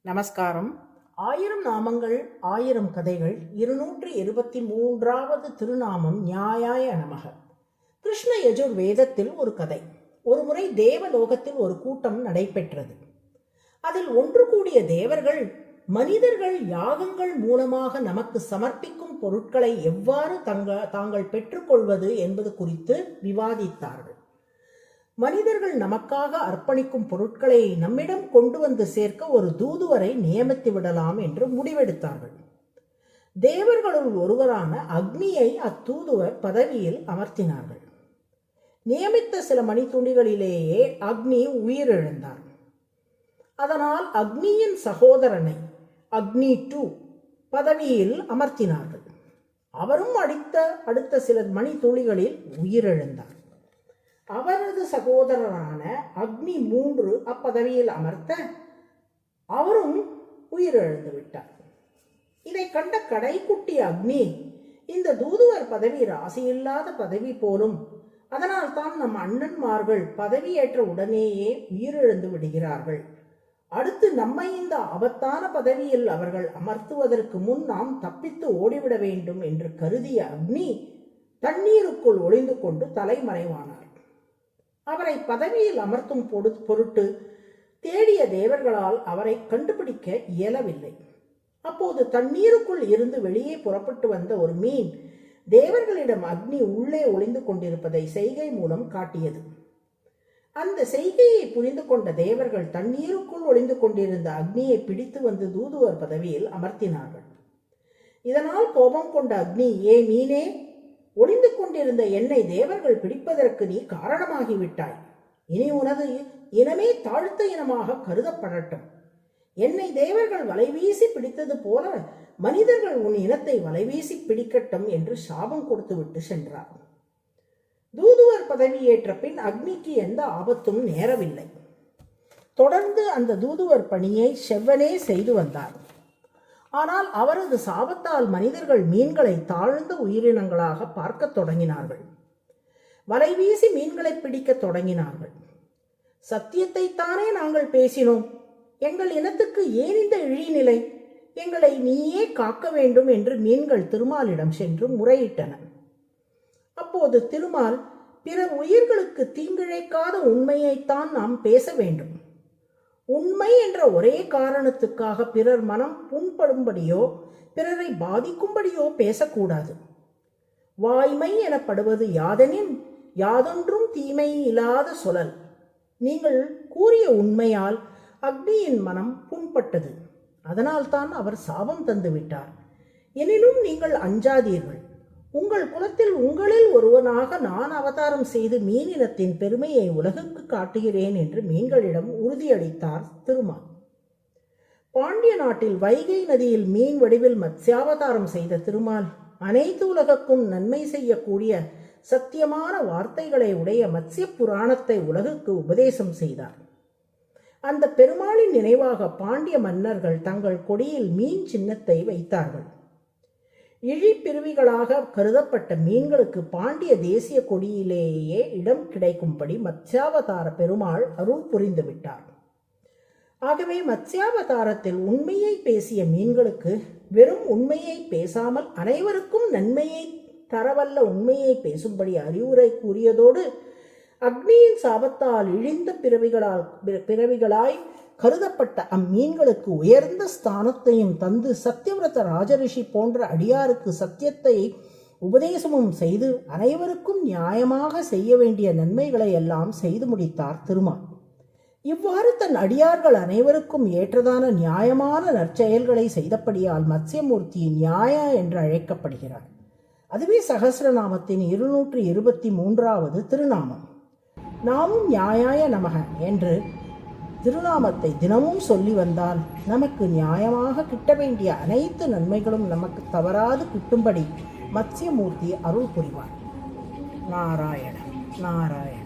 நமஸ்காரம். 1000 நாமங்கள் 1000 கதைகள் 223வது திருநாமம் ஞாயாய நமக. கிருஷ்ண யஜுர் வேதத்தில் ஒரு கதை. ஒருமுறை தேவலோகத்தில் ஒரு கூட்டம் நடைபெற்றது. அதில் ஒன்று கூடிய தேவர்கள் மனிதர்கள் யாகங்கள் மூலமாக நமக்கு சமர்ப்பிக்கும் பொருட்களை எவ்வாறு தாங்கள் பெற்றுக்கொள்வது என்பது குறித்து விவாதித்தார்கள். மனிதர்கள் நமக்காக அர்ப்பணிக்கும் பொருட்களை நம்மிடம் கொண்டு வந்து சேர்க்க ஒரு தூதுவரை நியமித்து விடலாம் என்று முடிவெடுத்தார்கள். தேவர்களுள் ஒருவரான அக்னியை அத்தூதுவர் பதவியில் அமர்த்தினார்கள். நியமித்த சில மணித்துளிகளிலேயே அக்னி உயிரிழந்தார். அதனால் அக்னியின் சகோதரனை அக்னி 2 பதவியில் அமர்த்தினார்கள். அவரும் அடுத்த சில மணித்துளிகளில் உயிரிழந்தார். அவரது சகோதரரான அக்னி 3 அப்பதவியில் அமர்த்த அவரும் உயிரிழந்து விட்டார். இதை கண்ட கடைக்குட்டி அக்னி, இந்த தூதுவர் பதவி ராசியில்லாத பதவி போலும், அதனால் தான் நம் அண்ணன்மார்கள் பதவியேற்ற உடனேயே உயிரிழந்து விடுகிறார்கள். அடுத்து நம்மை இந்த ஆபத்தான பதவியில் அவர்கள் அமர்த்துவதற்கு முன் நாம் தப்பித்து ஓடிவிட வேண்டும் என்று கருதிய அக்னி தண்ணீருக்குள் ஒளிந்து கொண்டு தலைமறைவானார். அவரை பதவியில் அமர்த்தும் பொருட்டு தேடிய தேவர்களால் அவரை கண்டுபிடிக்க இயலவில்லை. அப்போது தண்ணீருக்குள் இருந்து வெளியே புறப்பட்டு வந்த ஒரு மீன் தேவர்களிடம் அக்னி உள்ளே ஒளிந்து கொண்டிருப்பதை செய்கை மூலம் காட்டியது. அந்த செய்கையை புரிந்து கொண்ட தேவர்கள் தண்ணீருக்குள் ஒளிந்து கொண்டிருந்த அக்னியை பிடித்து வந்து தூதுவர் பதவியில் அமர்த்தினார்கள். இதனால் கோபம் கொண்ட அக்னி, ஏ மீனே, ஒளிந்து கொண்டிருந்த என்னை தேவர்கள் பிடிப்பதற்கு நீ காரணமாகிவிட்டாய். இனி உனது இனமே தாழ்த்த இனமாக கருதப்படட்டும். என்னை தேவர்கள் வலைவீசி பிடித்தது போல மனிதர்கள் உன் இனத்தை வலைவீசி பிடிக்கட்டும் என்று சாபம் கொடுத்துவிட்டு சென்றார். தூதுவர் பதவியேற்ற பின் அக்னிக்கு எந்த ஆபத்தும் நேரவில்லை. தொடர்ந்து அந்த தூதுவர் பணியை செவ்வனே செய்து வந்தார். ஆனால் அவரது சாபத்தால் மனிதர்கள் மீன்களை தாழ்ந்த உயிரினங்களாக பார்க்க தொடங்கினார்கள். வலைவீசி மீன்களை பிடிக்க தொடங்கினார்கள். சத்தியத்தை தானே நாங்கள் பேசினோம், எங்கள் இனத்துக்கு ஏன் இந்த இழிநிலை, எங்களை நீயே காக்க வேண்டும் என்று மீன்கள் திருமாலிடம் சென்று முறையிட்டன. அப்போது திருமால், பிற உயிர்களுக்கு தீங்கிழைக்காத உண்மையைத்தான் நாம் பேச வேண்டும். உண்மை என்ற ஒரே காரணத்துக்காக பிறர் மனம் புண்படும்படியோ பிறரை பாதிக்கும்படியோ பேசக்கூடாது. வாய்மை எனப்படுவது யாதெனின் யாதொன்றும் தீமை இல்லாத சொலல். நீங்கள் கூறிய உண்மையால் அக்னியின் மனம் புண்பட்டது. அதனால்தான் அவர் சாபம் தந்து விட்டார். எனினும் நீங்கள் அஞ்சாதீர்கள். உங்கள் குலத்தில் உங்களில் ஒருவனாக நான் அவதாரம் செய்து மீனினத்தின் பெருமையை உலகுக்கு காட்டுகிறேன் என்று மீன்களிடம் உறுதியளித்தார் திருமால். பாண்டிய நாட்டில் வைகை நதியில் மீன் வடிவில் மத்ஸ்யாவதாரம் செய்த திருமால் அனைத்து உலகக்கும் நன்மை செய்யக்கூடிய சத்தியமான வார்த்தைகளை உடைய மத்ஸ்ய புராணத்தை உலகுக்கு உபதேசம் செய்தார். அந்த பெருமாளின் நினைவாக பாண்டிய மன்னர்கள் தங்கள் கொடியில் மீன் சின்னத்தை வைத்தார்கள். இழிப்பிரிவிகளாக கருதப்பட்ட மீன்களுக்கு பாண்டிய தேசிய கொடியிலேயே இடம் கிடைக்கும்படி மத்ஸ்யாவதார பெருமாள் அருள் புரிந்து விட்டார். ஆகவே மத்ஸ்யாவதாரத்தில் உண்மையை பேசிய மீன்களுக்கு வெறும் உண்மையை பேசாமல் அனைவருக்கும் நன்மையை தரவல்ல உண்மையை பேசும்படி அறிவுரை கூறியதோடு அக்னியின் சாபத்தால் இழிந்த பிறவிகளாய் கருதப்பட்ட அம்மீன்களுக்கு உயர்ந்த ஸ்தானத்தையும் தந்து சத்தியவிரத ராஜரிஷி போன்ற அடியாருக்கு சத்தியத்தை உபதேசமும் செய்து அனைவருக்கும் நியாயமாக செய்ய வேண்டிய நன்மைகளை எல்லாம் செய்து முடித்தார் திருமால். இவ்வாறு தன் அடியார்கள் அனைவருக்கும் ஏற்றதான நியாயமான நற்செயல்களை செய்தபடியால் மத்ஸ்யமூர்த்தி நியாயா என்று அழைக்கப்படுகிறார். அதுவே சகஸ்ரநாமத்தின் 223வது திருநாமம். நாமும் நியாயாய நமக என்று திருநாமத்தை தினமும் சொல்லி வந்தால் நமக்கு நியாயமாக கிட்ட வேண்டிய அனைத்து நன்மைகளும் நமக்கு தவறாது கிட்டும்படி மத்ஸ்யமூர்த்தி அருள் புரிவார். நாராயண நாராயண.